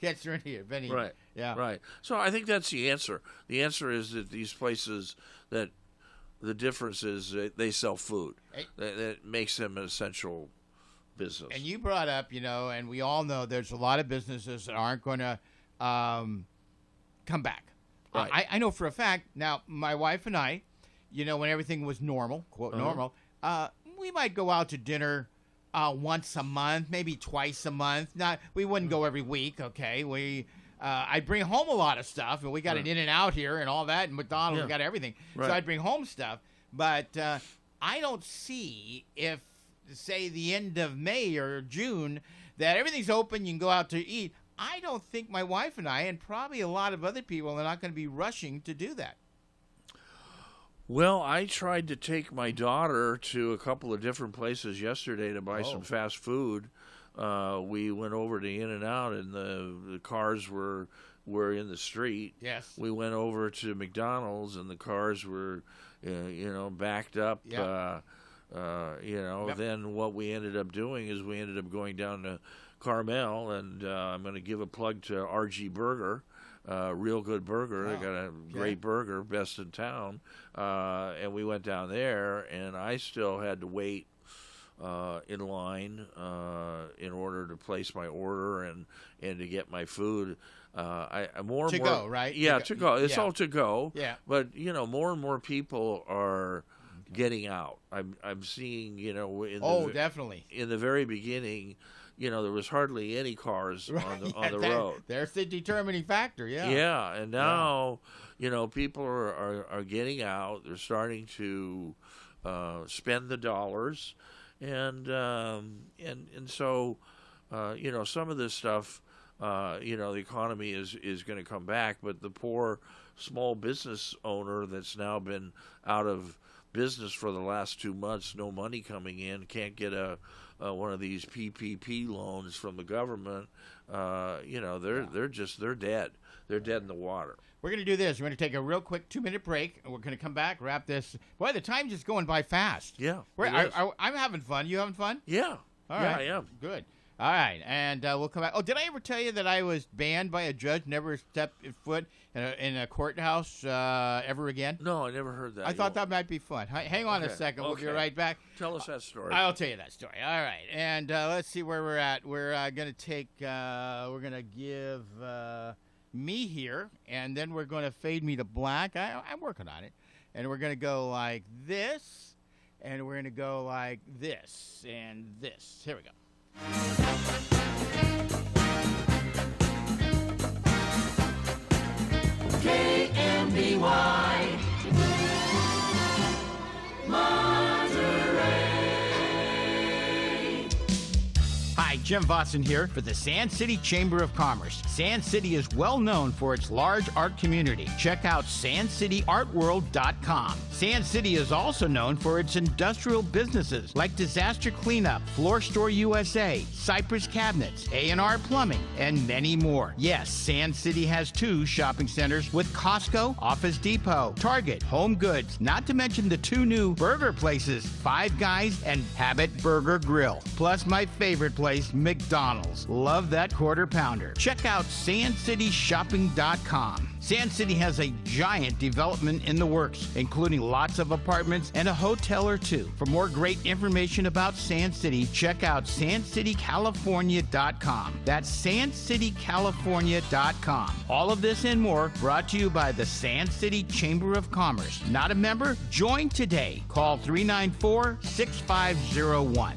Gets rid of you, Benny. Right. Yeah. Right. So I think that's the answer. The answer is that these places, that the difference is that they sell food. That makes them an essential business. And you brought up, and we all know there's a lot of businesses that aren't going to come back. Right. I know for a fact. Now, my wife and I, when everything was normal, quote normal, we might go out to dinner once a month, maybe twice a month. We wouldn't go every week. Okay, I'd bring home a lot of stuff, and we got an In-N-Out here and all that, and McDonald's got everything. Right. So I'd bring home stuff, but I don't see if, say, the end of May or June, that everything's open, you can go out to eat. I don't think my wife and I, and probably a lot of other people, are not going to be rushing to do that. Well, I tried to take my daughter to a couple of different places yesterday to buy some fast food. We went over to In-N-Out, and the cars were in the street. Yes. We went over to McDonald's, and the cars were, backed up. Yep. Then what we ended up doing is we ended up going down to Carmel, and I'm going to give a plug to RG Burger, real good burger. They got a great burger, best in town. And we went down there, and I still had to wait in line in order to place my order and to get my food. Go, right? Yeah, to go. It's all to go. Yeah. But more and more people are getting out. I'm seeing, definitely. In the very beginning, there was hardly any cars on the road. There's the determining factor, yeah. Yeah, and now, people are getting out. They're starting to spend the dollars, and so, some of this stuff, the economy is going to come back, but the poor small business owner that's now been out of business for the last 2 months, no money coming in, can't get one of these PPP loans from the government. They're dead. They're dead in the water. We're going to do this. We're going to take a real quick 2-minute break, and we're going to come back, wrap this. Boy, the time's just going by fast. Yeah. I'm having fun. You having fun? Yeah. All yeah, right. I am. Good. All right, and we'll come back. Oh, did I ever tell you that I was banned by a judge, never step foot in a courthouse ever again? No, I never heard that. I thought that might be fun. Hang on a second. We'll be right back. Tell us that story. I'll tell you that story. All right, and let's see where we're at. We're going to take, we're going to give me here, and then we're going to fade me to black. I'm working on it. And we're going to go like this, and we're going to go like this, and this. Here we go. KMBY Monterey. Hi, Jim Vossen here for the Sand City Chamber of Commerce. Sand City is well known for its large art community. Check out sandcityartworld.com. Sand City is also known for its industrial businesses like Disaster Cleanup, Floor Store USA, Cypress Cabinets, A&R Plumbing, and many more. Yes, Sand City has 2 shopping centers with Costco, Office Depot, Target, Home Goods, not to mention the 2 new burger places, Five Guys and Habit Burger Grill. Plus my favorite place, McDonald's. Love that quarter pounder. Check out sandcityshopping.com. Sand City has a giant development in the works, including lots of apartments and a hotel or 2. For more great information about Sand City, check out sandcitycalifornia.com. That's sandcitycalifornia.com. All of this and more brought to you by the Sand City Chamber of Commerce. Not a member? Join today. Call 394-6501.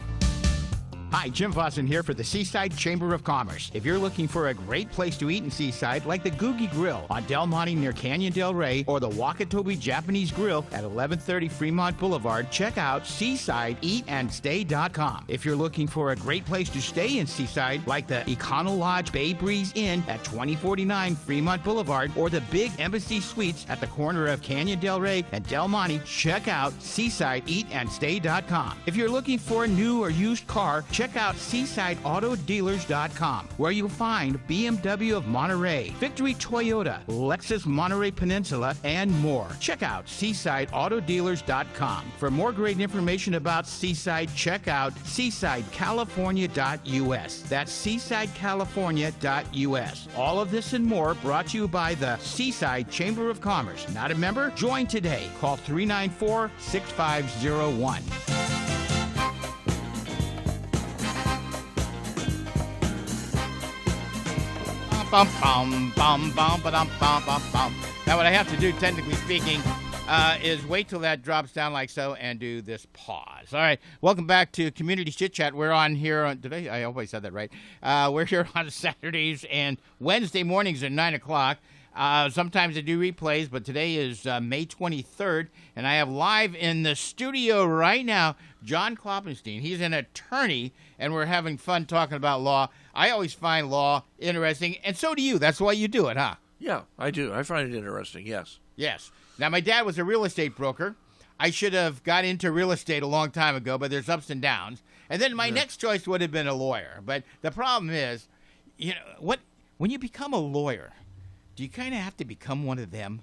Hi, Jim Vossen here for the Seaside Chamber of Commerce. If you're looking for a great place to eat in Seaside, like the Googie Grill on Del Monte near Canyon Del Rey, or the Wakatobi Japanese Grill at 1130 Fremont Boulevard, check out SeasideEatAndStay.com. If you're looking for a great place to stay in Seaside, like the Econo Lodge Bay Breeze Inn at 2049 Fremont Boulevard, or the Big Embassy Suites at the corner of Canyon Del Rey and Del Monte, check out SeasideEatAndStay.com. If you're looking for a new or used car, check out SeasideAutoDealers.com, where you'll find BMW of Monterey, Victory Toyota, Lexus Monterey Peninsula, and more. Check out SeasideAutoDealers.com. For more great information about Seaside, check out SeasideCalifornia.us. That's SeasideCalifornia.us. All of this and more brought to you by the Seaside Chamber of Commerce. Not a member? Join today. Call 394-6501. Bum, bum, bum, bum, ba-dum, bum, bum, bum. Now, what I have to do, technically speaking, is wait till that drops down like so and do this pause. All right, welcome back to Community Chit Chat. We're on here on today. I hope I said that right. We're here on Saturdays and Wednesday mornings at 9 o'clock. Sometimes I do replays, but today is May 23rd, and I have live in the studio right now John Klopfenstein. He's an attorney, and we're having fun talking about law. I always find law interesting, and so do you. That's why you do it, huh? Yeah, I do. I find it interesting, yes. Yes. Now, my dad was a real estate broker. I should have got into real estate a long time ago, but there's ups and downs. And then my next choice would have been a lawyer. But the problem is, when you become a lawyer, do you kind of have to become one of them?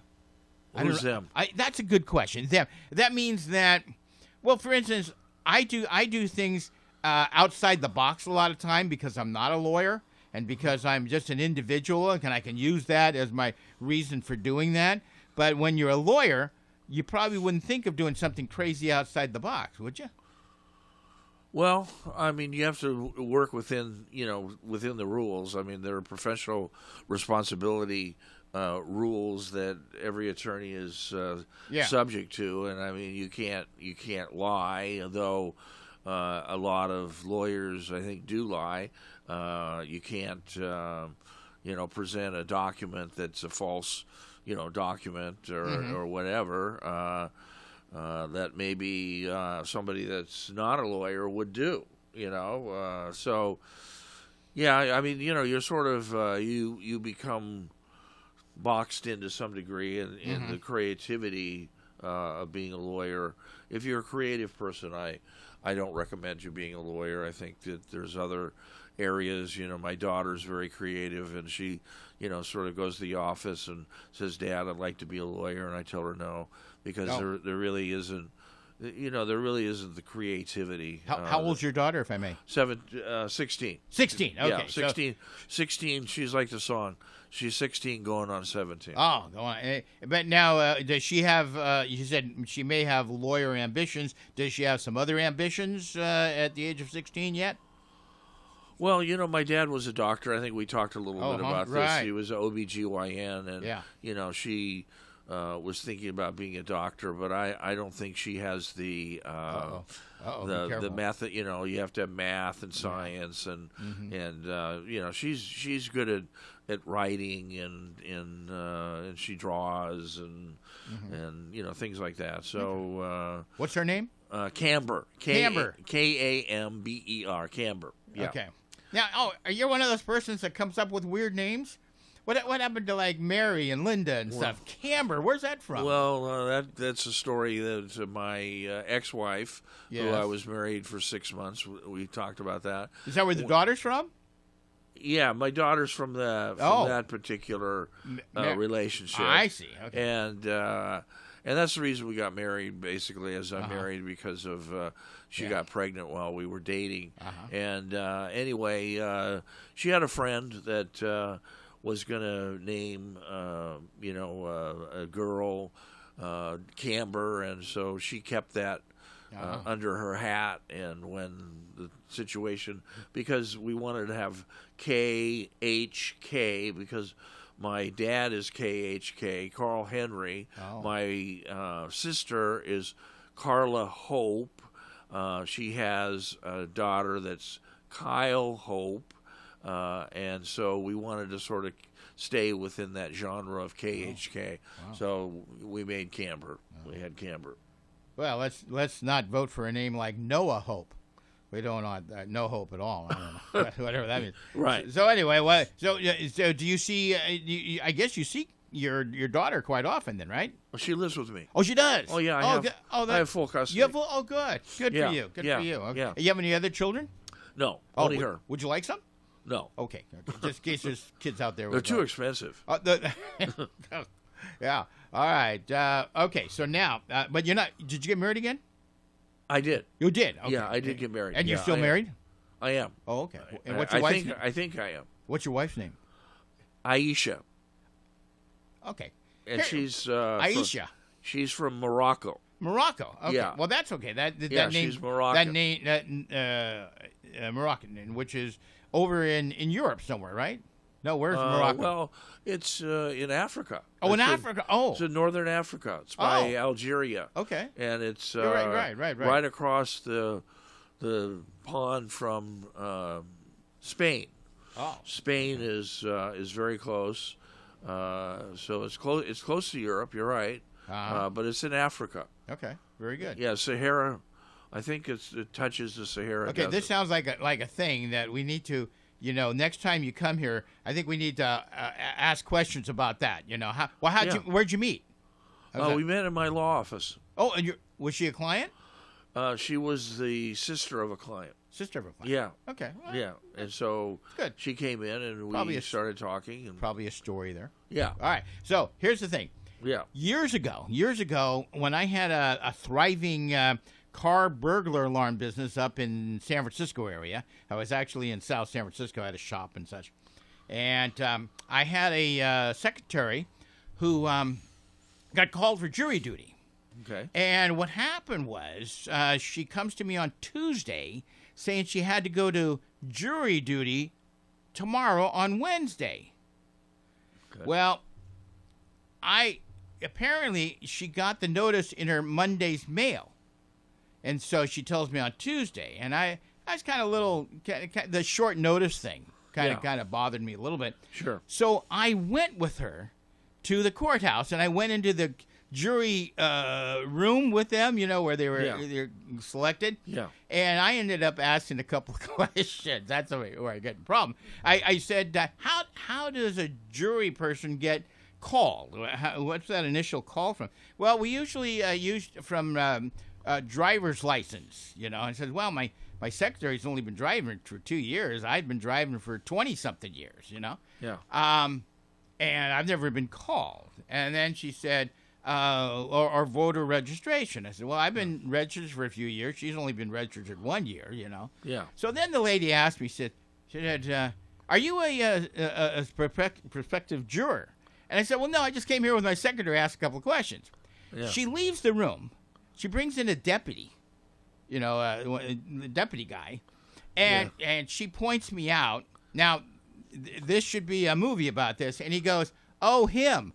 Who's them? That's a good question. Them. That means that, well, for instance, I do things outside the box a lot of time because I'm not a lawyer and because I'm just an individual, and I can use that as my reason for doing that. But when you're a lawyer, you probably wouldn't think of doing something crazy outside the box, would you? Well, I mean, you have to work within the rules. I mean, there are professional responsibility rules that every attorney is subject to, and I mean, you can't lie. Though a lot of lawyers, I think, do lie. You can't, present a document that's a false, document or whatever that maybe somebody that's not a lawyer would do. So yeah, I mean, you're sort of you become boxed into some degree in the creativity of being a lawyer. If you're a creative person, I don't recommend you being a lawyer. I think that there's other areas. My daughter's very creative, and she, sort of goes to the office and says, "Dad, I'd like to be a lawyer," and I tell her no, because there really isn't. There really isn't the creativity. How old's your daughter, if I may? 16. 16. Okay. Yeah, 16. 16. She's like the song. She's 16, going on 17. Oh, go on. But now, does she have? You said she may have lawyer ambitions. Does she have some other ambitions at the age of 16 yet? Well, my dad was a doctor. I think we talked a little bit about this. Right. He was an OBGYN, and she was thinking about being a doctor, but I don't think she has the method. You have to have math and science, and she's good at writing and she draws and things like that. So what's her name? Camber. Camber. Kamber. Camber. Yeah. Okay. Now, you're one of those persons that comes up with weird names. What happened to like Mary and Linda and stuff? Camber, where's that from? Well, that's a story that my ex-wife, who I was married for 6 months. We talked about that. Is that where the daughter's from? Yeah, my daughter's from that particular relationship. I see. Okay. And that's the reason we got married. Basically, as I'm married because of she got pregnant while we were dating. And anyway, she had a friend that was going to name a girl Camber, and so she kept that under her hat. And when the situation, because we wanted to have KHK, because my dad is KHK, Carl Henry. My sister is Carla Hope. She has a daughter that's Kyle Hope. And so we wanted to sort of stay within that genre of KHK. Wow. So we made Camber. We had Camber. Well, let's not vote for a name like Noah Hope. We don't want no hope at all. I don't know. Whatever that means. Right. So anyway, so do you see? I guess you see your daughter quite often, then, right? Well, she lives with me. Oh, she does. Oh, yeah. I have full custody. You have full, good. Good for you. Good for you. Okay. Yeah. You have any other children? No, only her. Would you like some? No. Okay. Just in case there's kids out there. They're too expensive. Yeah. All right. Okay. So now, but you're not. Did you get married again? I did. You did? Okay. Yeah, I did get married. And you're still married? I am. Oh, okay. And what's your wife's name? I think I am. What's your wife's name? Aisha. Okay. And she's Aisha. She's from Morocco. Morocco. Okay. Yeah. Well, that's okay. That name. She's Moroccan. That name, Moroccan, which is over in Europe somewhere, right? No, where's Morocco? Well, it's in Africa. Oh, in Africa. Oh, it's in northern Africa. It's by Algeria. Okay. And it's right across the pond from Spain. Oh. Spain is very close. So it's close. It's close to Europe. You're right. But it's in Africa. Okay. Very good. Yeah, Sahara. I think it touches the Sahara. Okay, desert. this sounds like a thing that we need to. Next time you come here, I think we need to ask questions about that. Where'd you meet? We met in my law office. Oh, and was she a client? She was the sister of a client. Sister of a client. Yeah. Okay. Well, yeah, and so good. She came in and we started talking. And probably a story there. Yeah. All right. So here's the thing. Yeah. Years ago, when I had a thriving car burglar alarm business up in San Francisco area. I was actually in South San Francisco. I had a shop and such. And I had a secretary who got called for jury duty. Okay. And what happened was she comes to me on Tuesday saying she had to go to jury duty tomorrow on Wednesday. Okay. Well, apparently she got the notice in her Monday's mail. And so she tells me on Tuesday, and I was kind of the short notice thing kind of bothered me a little bit. Sure. So I went with her to the courthouse, and I went into the jury room with them, where they were selected. Yeah. And I ended up asking a couple of questions. That's where I get the problem. I said, how does a jury person get called? What's that initial call from? Well, we usually use from driver's license, I said, well, my secretary's only been driving for 2 years. I've been driving for 20-something years, Yeah. And I've never been called. And then she said, or voter registration. I said, well, I've been registered for a few years. She's only been registered 1 year, Yeah. So then the lady asked me, she said, are you a prospective juror? And I said, well, no, I just came here with my secretary to ask a couple of questions. Yeah. She leaves the room. She brings in a deputy, the deputy guy, and she points me out. Now, this should be a movie about this. And he goes, oh, him.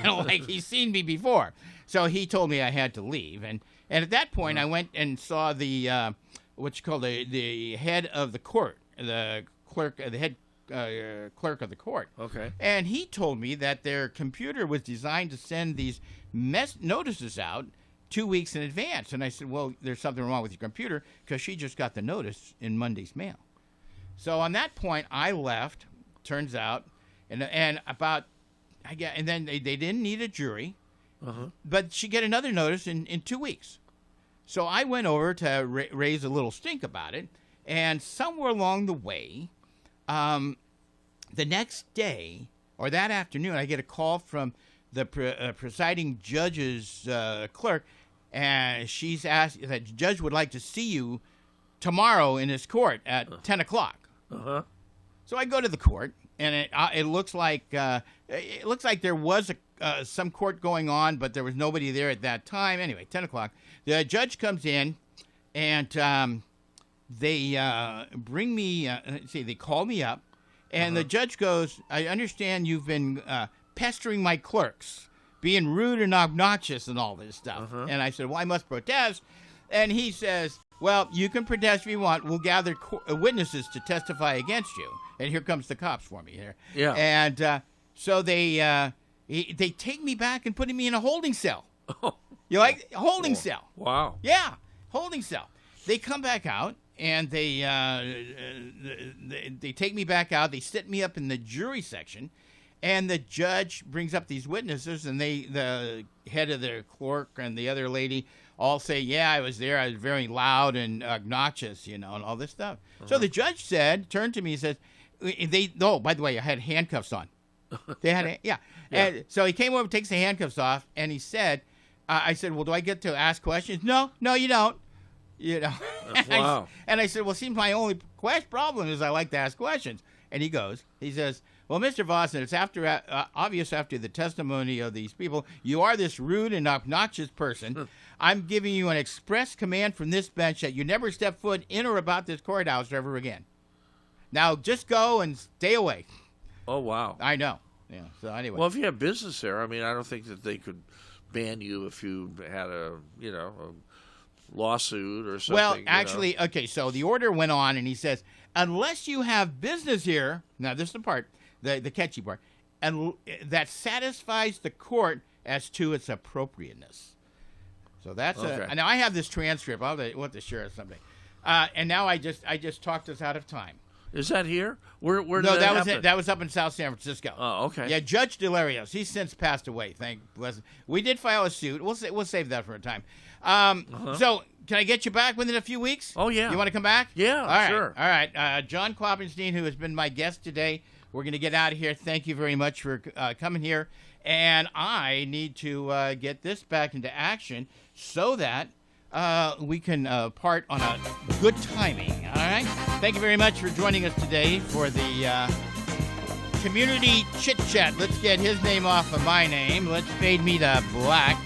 Like he's seen me before. So he told me I had to leave. And at that point, I went and saw the, what's called the head of the court, the head clerk of the court. Okay. And he told me that their computer was designed to send these notices out 2 weeks in advance. And I said, well, there's something wrong with your computer because she just got the notice in Monday's mail. So on that point, I left, turns out, and then they didn't need a jury, but she get another notice in 2 weeks. So I went over to raise a little stink about it, and somewhere along the way, the next day, or that afternoon, I get a call from the presiding judge's clerk, and she's asked that the judge would like to see you tomorrow in his court at 10 o'clock. So I go to the court, and it looks like there was some court going on, but there was nobody there at that time. Anyway, 10 o'clock. The judge comes in, and they bring me. They call me up, and the judge goes, "I understand you've been pestering my clerks, being rude and obnoxious and all this stuff." And I said, well, I must protest. And he says, well, you can protest if you want. We'll gather witnesses to testify against you. And here comes the cops for me here. Yeah. And so they take me back and put me in a holding cell. You like holding cell? Wow. Yeah, holding cell. They come back out, and they take me back out. They sit me up in the jury section, and the judge brings up these witnesses, and the head of the clerk and the other lady all say, yeah, I was there. I was very loud and obnoxious, and all this stuff. So the judge turned to me and says, by the way, I had handcuffs on. They had, yeah. And so he came over, takes the handcuffs off, and he said, I said, well, do I get to ask questions? No, you don't. Wow. And I said, well, seems my only problem is I like to ask questions. And he says, well, Mr. Vossen, it's obvious after the testimony of these people, you are this rude and obnoxious person. I'm giving you an express command from this bench that you never step foot in or about this courthouse ever again. Now, just go and stay away. Oh, wow. I know. Yeah. So anyway. Well, if you have business there, I mean, I don't think that they could ban you if you had a lawsuit or something. Well, actually, okay, so the order went on, and he says, unless you have business here, now this is the part, the catchy part, and that satisfies the court as to its appropriateness. So that's okay. Now I have this transcript. We'll have to share it someday. And now I just talked us out of time. Is that here? Where did no, that was happen? it. That was up in South San Francisco. Oh, okay. Yeah, Judge Delarios. He's since passed away. Thank bless. We did file a suit. We'll save that for a time. So can I get you back within a few weeks? Oh yeah. You want to come back? Yeah, all right, sure. All right. John Klopfenstein, who has been my guest today. We're going to get out of here. Thank you very much for coming here. And I need to get this back into action so that we can part on a good timing. All right? Thank you very much for joining us today for the Community Chit Chat. Let's get his name off of my name. Let's fade me to black.